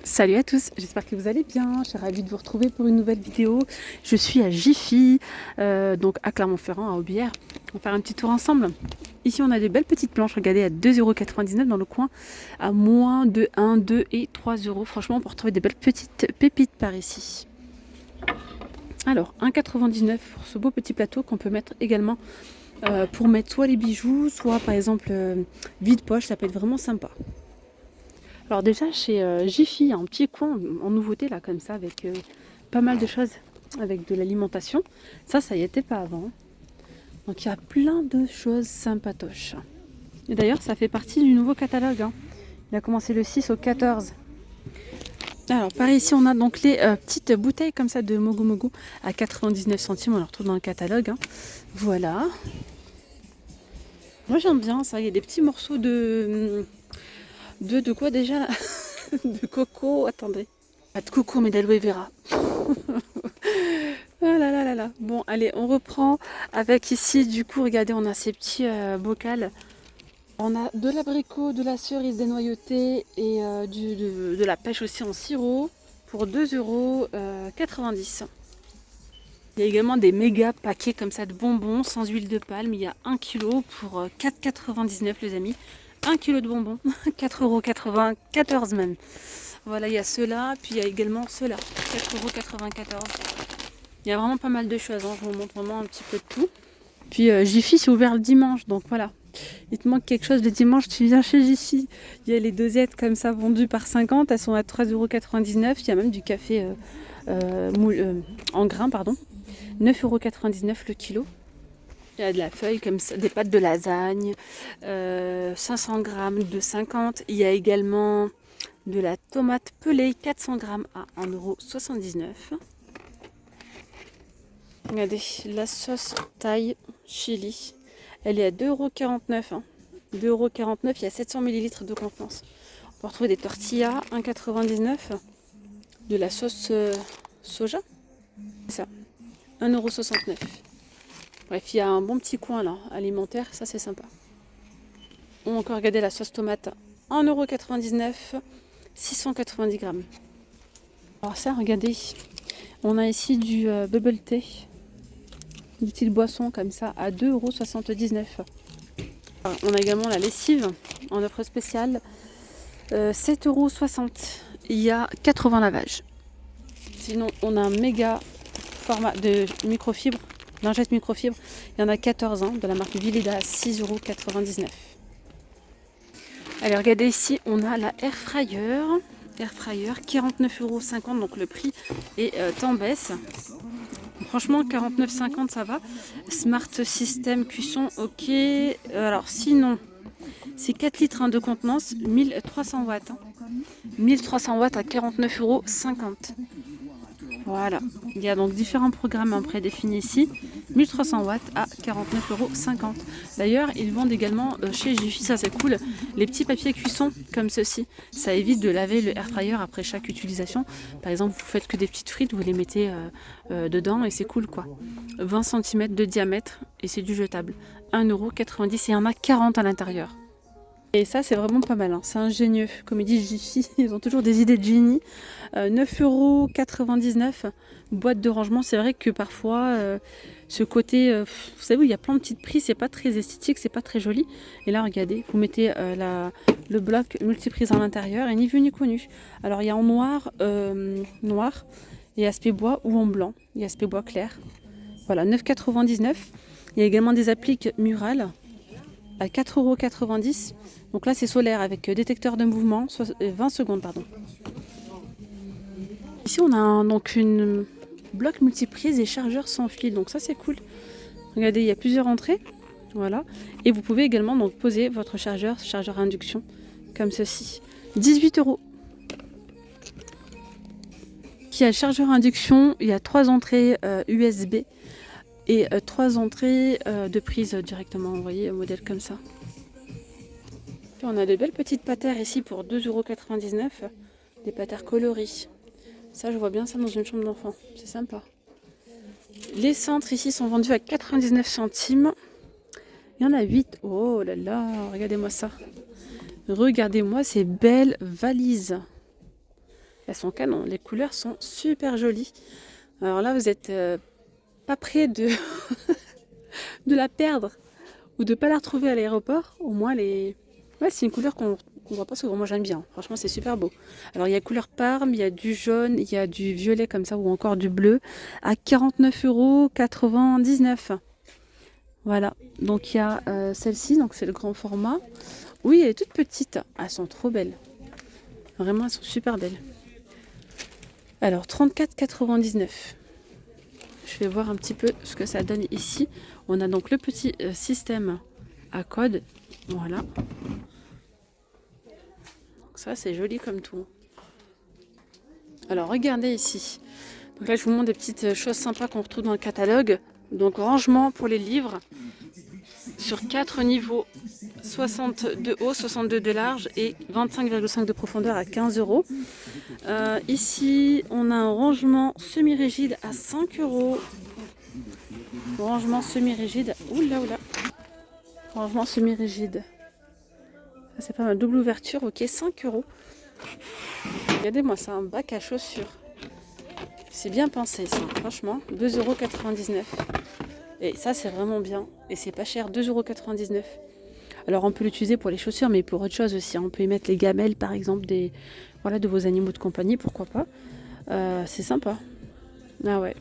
Salut à tous, j'espère que vous allez bien. Je suis ravie de vous retrouver pour une nouvelle vidéo. Je suis à Jiffy, donc à Clermont-Ferrand, à Aubière. On va faire un petit tour ensemble. Ici, on a des belles petites planches, regardez, à 2,99 € dans le coin, à moins de 1, 2 et 3 euros. Franchement, on peut retrouver des belles petites pépites par ici. Alors, 1,99 € pour ce beau petit plateau qu'on peut mettre également pour mettre soit les bijoux, soit par exemple vide-poche, ça peut être vraiment sympa. Alors déjà chez Jiffy, il y a un petit coin en nouveauté là comme ça avec pas mal de choses avec de l'alimentation. Ça y était pas avant. Donc il y a plein de choses sympatoches. Et d'ailleurs ça fait partie du nouveau catalogue. Il a commencé le 6 au 14. Alors par ici on a donc les petites bouteilles comme ça de Mogu Mogu à 99 centimes. On les retrouve dans le catalogue. Voilà. Moi j'aime bien ça. Il y a des petits morceaux de quoi déjà là de coco, attendez. Pas de coco mais d'aloe vera. Ah là là là là. Bon allez, on reprend avec ici du coup, regardez, on a ces petits bocals. On a de l'abricot, de la cerise dénoyautée et de la pêche aussi en sirop pour 2,90 €. Il y a également des méga paquets comme ça de bonbons sans huile de palme. Il y a 1 kg pour 4,99 € les amis. 1 kg de bonbons, 4,94 € même. Voilà, il y a ceux-là, puis il y a également ceux-là, 4,94 €. Il y a vraiment pas mal de choses, je vous montre vraiment un petit peu de tout. Puis Jiffy, c'est ouvert le dimanche, donc voilà. Il te manque quelque chose le dimanche, tu viens chez Jiffy. Il y a les dosettes comme ça vendues par 50, elles sont à 3,99 €. Il y a même du café en grains, pardon. 9,99 € le kilo. Il y a de la feuille comme ça, des pâtes de lasagne, 500 grammes de 50. Il y a également de la tomate pelée, 400 grammes à 1,79 €. Regardez, la sauce thaï chili, elle est à 2,49 €. 2,49 €, il y a 700 ml de contenance. On peut retrouver des tortillas, 1,99 €. De la sauce soja, c'est ça, 1,69 €. Bref, il y a un bon petit coin là, alimentaire, ça c'est sympa. On va encore regarder la sauce tomate, 1,99 €, 690 grammes. Alors ça, regardez, on a ici du bubble tea, une petite boisson comme ça à 2,79 €. On a également la lessive en offre spéciale, 7,60 €. Il y a 80 lavages. Sinon, on a un méga format de microfibre, lingette microfibre. Il y en a 14 de la marque Vileda à 6,99 €. Allez, regardez ici, on a la air fryer. Air fryer, 49,50 €, donc le prix est en baisse. Franchement, 49,50 € ça va. Smart System cuisson, ok. Alors sinon, c'est 4 litres de contenance, 1300 watts. 1300 watts à 49,50 €. Voilà, il y a donc différents programmes prédéfinis ici. 1300 watts à 49,50 €. D'ailleurs, ils vendent également chez Jiffy, ça c'est cool, les petits papiers cuisson comme ceci. Ça évite de laver le air fryer après chaque utilisation. Par exemple, vous faites que des petites frites, vous les mettez dedans et c'est cool quoi. 20 cm de diamètre et c'est du jetable. 1,90 € et il y en a 40 à l'intérieur. Et ça, c'est vraiment pas mal, c'est ingénieux. Comme il dit Jiffy, ils ont toujours des idées de génie. 9,99 €, boîte de rangement. C'est vrai que parfois, ce côté, vous savez, il y a plein de petites prises, c'est pas très esthétique, c'est pas très joli. Et là, regardez, vous mettez le bloc multiprise à l'intérieur et ni vu ni connu. Alors, il y a en noir, et aspect bois ou en blanc. Il y a aspect bois clair. Voilà, 9,99 €. Il y a également des appliques murales à 4,90 €. Donc là c'est solaire avec détecteur de mouvement, 20 secondes pardon. Ici on a donc une bloc multiprise et chargeur sans fil, donc ça c'est cool. Regardez, il y a plusieurs entrées, voilà. Et vous pouvez également donc poser votre chargeur à induction comme ceci. 18 €. Il y a le chargeur induction, il y a 3 entrées USB et 3 entrées de prise directement, vous voyez, un modèle comme ça. Puis on a de belles petites patères ici pour 2,99 €, des patères coloris. Ça, je vois bien ça dans une chambre d'enfant, c'est sympa. Les cintres ici sont vendus à 99 centimes. Il y en a 8. Oh là là, regardez-moi ça. Regardez-moi ces belles valises. Elles sont canon, les couleurs sont super jolies. Alors là, vous n'êtes pas près de, de la perdre ou de ne pas la retrouver à l'aéroport. Au moins, ouais, c'est une couleur qu'on voit pas souvent. Moi, j'aime bien. Franchement, c'est super beau. Alors, il y a couleur parme, il y a du jaune, il y a du violet comme ça ou encore du bleu à 49,99 €. Voilà. Donc, il y a celle-ci, donc c'est le grand format. Oui, elle est toute petite. Elles sont trop belles. Vraiment, elles sont super belles. Alors, 34,99 €. Je vais voir un petit peu ce que ça donne ici. On a donc le petit système à code. Voilà. Donc ça, c'est joli comme tout. Alors, regardez ici. Donc là, je vous montre des petites choses sympas qu'on retrouve dans le catalogue. Donc, rangement pour les livres sur 4 niveaux. 60 de haut, 62 de large et 25,5 de profondeur à 15 €. Ici, on a un rangement semi-rigide à 5 €. Rangement semi-rigide. Oula, oula. Rangement semi-rigide. Ça, c'est pas mal. Double ouverture, ok, 5 €. Regardez-moi ça, un bac à chaussures. C'est bien pensé, ça, franchement. 2,99 €. Et ça, c'est vraiment bien. Et c'est pas cher, 2,99 €. Alors, on peut l'utiliser pour les chaussures, mais pour autre chose aussi. On peut y mettre les gamelles, par exemple, voilà, de vos animaux de compagnie, pourquoi pas. C'est sympa. Ah ouais.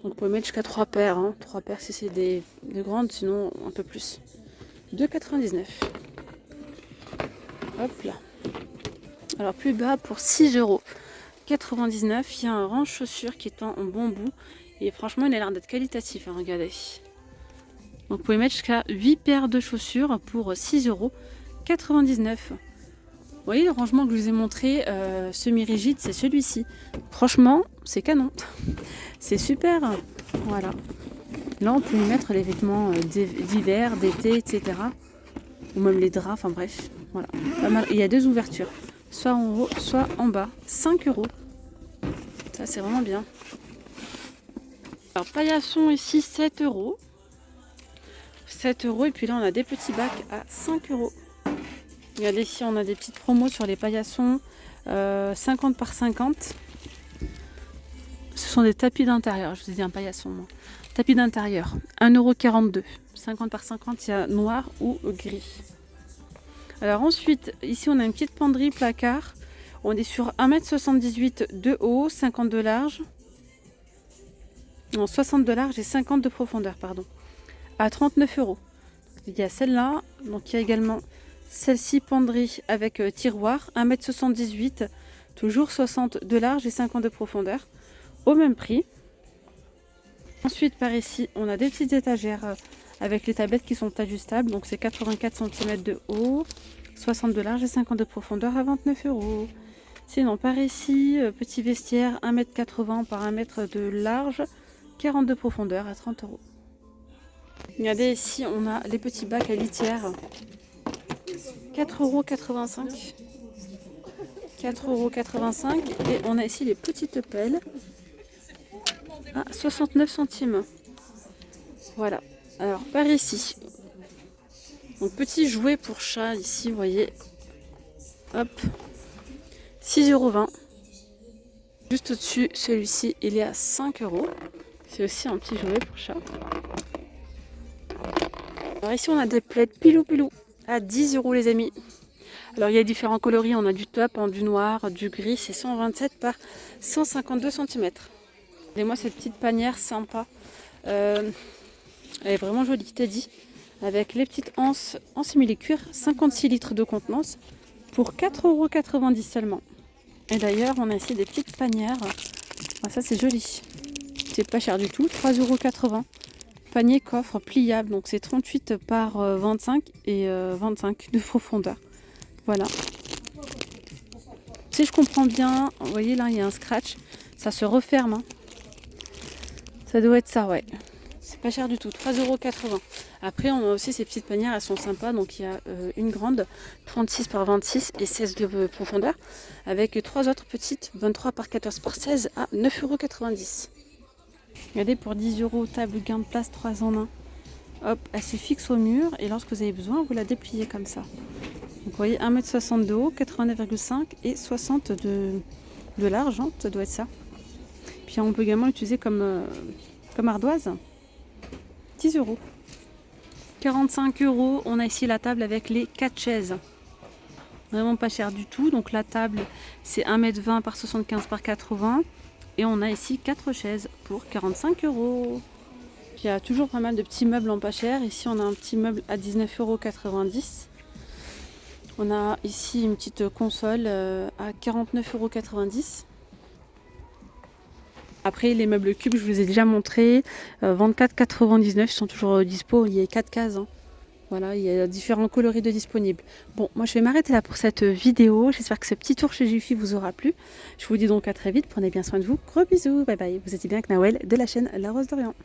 Donc, vous pouvez mettre jusqu'à 3 paires. 3 paires si c'est des grandes, sinon un peu plus. 2,99 €. Hop là. Alors, plus bas, pour 6,99 €, il y a un range chaussures qui est en bambou. Et franchement, il a l'air d'être qualitatif. Regardez. Donc, vous pouvez mettre jusqu'à 8 paires de chaussures pour 6,99 €. Vous voyez le rangement que je vous ai montré, semi-rigide, c'est celui-ci. Franchement, c'est canon. C'est super. Voilà. Là, on peut y mettre les vêtements d'hiver, d'été, etc. Ou même les draps, enfin bref. Voilà. Pas mal. Il y a 2 ouvertures. Soit en haut, soit en bas. 5 €. Ça, c'est vraiment bien. Alors, paillasson ici, 7 €. 7 € et puis là on a des petits bacs à 5 €. Regardez ici, on a des petites promos sur les paillassons 50 par 50. Ce sont des tapis d'intérieur. Je vous ai dit un paillasson, moi. Tapis d'intérieur, 1,42 €. 50 par 50, il y a noir ou gris. Alors ensuite, ici on a une petite penderie placard. On est sur 1,78 m de haut, 50 de large. Non, 60 de large et 50 de profondeur, pardon. À 39 €. Il y a celle-là, donc il y a également celle-ci penderie avec tiroir, 1,78 m, toujours 60 de large et 50 de profondeur, au même prix. Ensuite, par ici, on a des petites étagères avec les tablettes qui sont ajustables, donc c'est 84 cm de haut, 60 de large et 50 de profondeur à 29 €. Sinon, par ici, petit vestiaire, 1,80 m par 1 m de large, 40 de profondeur à 30 €. Regardez ici, on a les petits bacs à litière, 4,85 €. 4,85 € et on a ici les petites pelles à 69 centimes. Voilà. Alors par ici, donc petit jouet pour chat ici, vous voyez. Hop, 6,20 €. Juste au-dessus, celui-ci, il est à 5 €. C'est aussi un petit jouet pour chat. Alors ici, on a des plaids pilou à 10 € les amis. Alors il y a différents coloris, on a du top, du noir, du gris, c'est 127 par 152 cm. Et moi cette petite panière sympa, elle est vraiment jolie, Teddy, avec les petites anses en simili-cuir, 56 litres de contenance pour 4,90 € seulement. Et d'ailleurs on a ici des petites panières, ça c'est joli, c'est pas cher du tout, 3,80 €. Panier coffre pliable, donc c'est 38 par 25 et 25 de profondeur. Voilà. Si je comprends bien, vous voyez là il y a un scratch, ça se referme. Ça doit être ça, ouais. C'est pas cher du tout, 3,80 €. Après on a aussi ces petites panières, elles sont sympas. Donc il y a une grande, 36 par 26 et 16 de profondeur. Avec 3 autres petites, 23 par 14 par 16 à 9,90 €. Regardez, pour 10 €, table gain de place 3 en 1. Hop, elle se fixe au mur et lorsque vous avez besoin, vous la dépliez comme ça. Donc vous voyez 1,60 m de haut, 89,5 et 60 de large, hein, ça doit être ça. Puis on peut également l'utiliser comme ardoise. 10 euros. 45 euros, on a ici la table avec les 4 chaises. Vraiment pas cher du tout. Donc la table c'est 1,20 m par 75 par 80. Et on a ici 4 chaises pour 45 euros. Il y a toujours pas mal de petits meubles en pas cher. Ici on a un petit meuble à 19,90 euros. On a ici une petite console à 49,90 euros. Après les meubles cubes, je vous ai déjà montré, 24,99 €, ils sont toujours dispo, il y a 4 cases. Hein. Voilà, il y a différents coloris de disponibles. Bon, moi je vais m'arrêter là pour cette vidéo. J'espère que ce petit tour chez Jiffy vous aura plu. Je vous dis donc à très vite, prenez bien soin de vous. Gros bisous, bye bye. Vous étiez bien avec Nawel de la chaîne La Rose d'Orient.